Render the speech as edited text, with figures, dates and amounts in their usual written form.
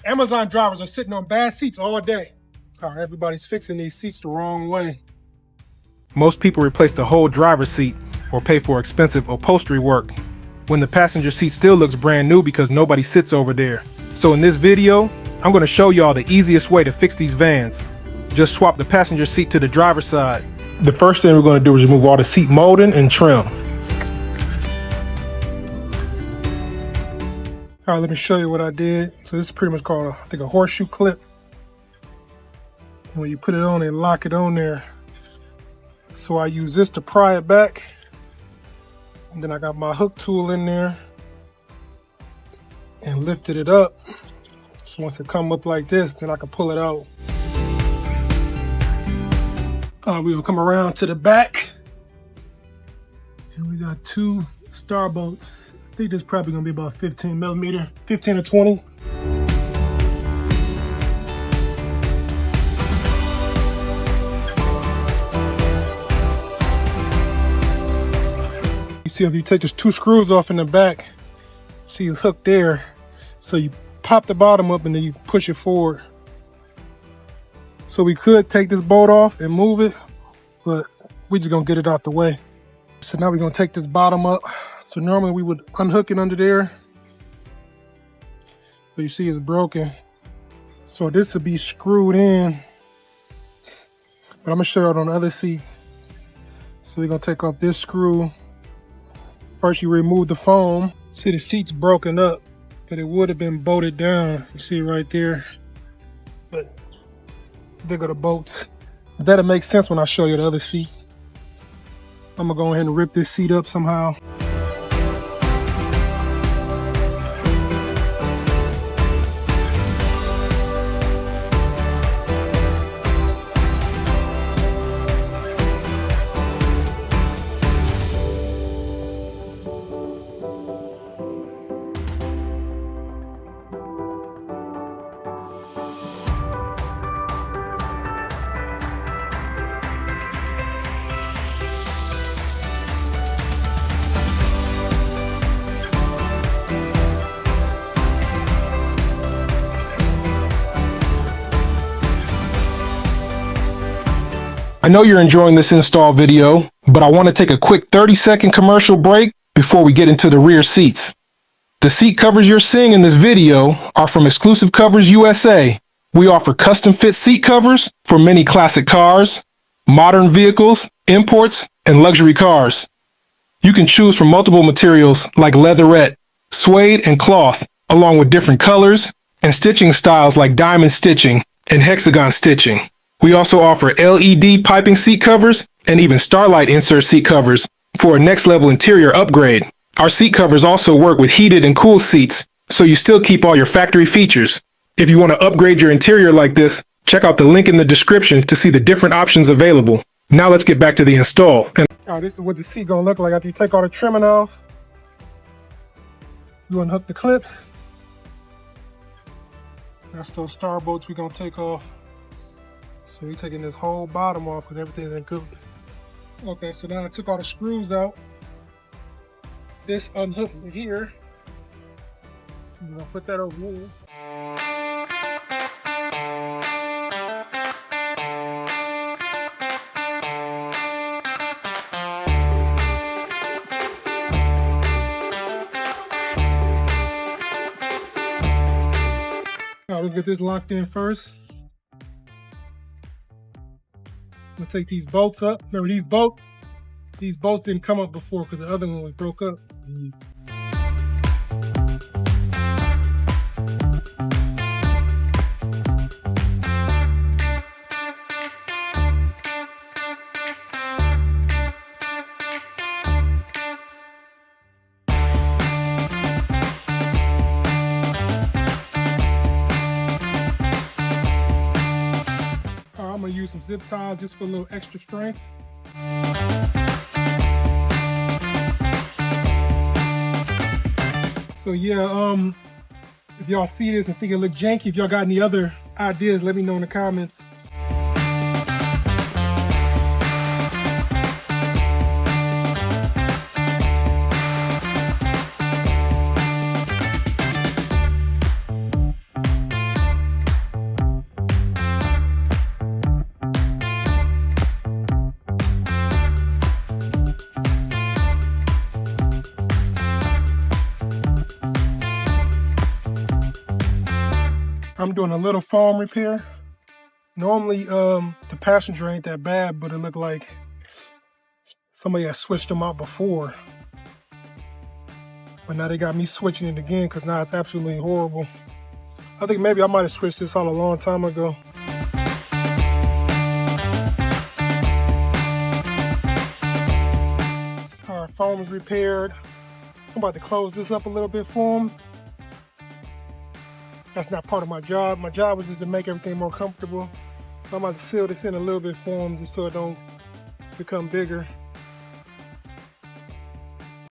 Amazon drivers are sitting on bad seats all day. All right, everybody's fixing these seats the wrong way. Most people replace the whole driver's seat or pay for expensive upholstery work when the passenger seat still looks brand new because nobody sits over there. So in this video, I'm going to show y'all the easiest way to fix these vans. Just swap the passenger seat to the driver's side. The first thing we're going to do is remove all the seat molding and trim. All right, let me show you what I did. So this is pretty much called, I think, a horseshoe clip. And when you put it on, they lock it on there. So I use this to pry it back. And then I got my hook tool in there and lifted it up. So once it come up like this, then I can pull it out. We're gonna come around to the back. And we got two star bolts. I think this is probably gonna be about 15 millimeter, 15 or 20. You see if you take those two screws off in the back, see it's hooked there. So you pop the bottom up and then you push it forward. So we could take this bolt off and move it, but we're just gonna get it out the way. So now we're gonna take this bottom up. So normally we would unhook it under there. But you see it's broken. So this would be screwed in. But I'm gonna show you it on the other seat. So we're gonna take off this screw. First you remove the foam. See the seat's broken up, but it would have been bolted down. You see it right there. But there go the bolts. That'll make sense when I show you the other seat. I'm gonna go ahead and rip this seat up somehow. I know you're enjoying this install video, but I want to take a quick 30-second commercial break before we get into the rear seats. The seat covers you're seeing in this video are from Exclusive Covers USA. We offer custom fit seat covers for many classic cars, modern vehicles, imports, and luxury cars. You can choose from multiple materials like leatherette, suede, and cloth, along with different colors and stitching styles like diamond stitching and hexagon stitching. We also offer LED piping seat covers and even Starlight insert seat covers for a next level interior upgrade. Our seat covers also work with heated and cooled seats, so you still keep all your factory features. If you want to upgrade your interior like this, check out the link in the description to see the different options available. Now let's get back to the install. This is what the seat gonna look like after you take all the trimming off. You unhook the clips. That's those star bolts we're gonna take off. So we're taking this whole bottom off because everything's in good. Okay, so now I took all the screws out. This unhooked here. I'm gonna put that over here. All right, we'll get this locked in first. I'm gonna take these bolts up. Remember these bolts didn't come up before because the other one was broke up. I'm gonna use some zip ties just for a little extra strength. So yeah, if y'all see this and think it look janky, if y'all got any other ideas, let me know in the comments. I'm doing a little foam repair. Normally, the passenger ain't that bad, but it looked like somebody had switched them out before. But now they got me switching it again because now it's absolutely horrible. I think maybe I might have switched this out a long time ago. Our foam is repaired. I'm about to close this up a little bit for them. That's not part of my job. My job was just to make everything more comfortable. I'm about to seal this in a little bit for them just so it don't become bigger.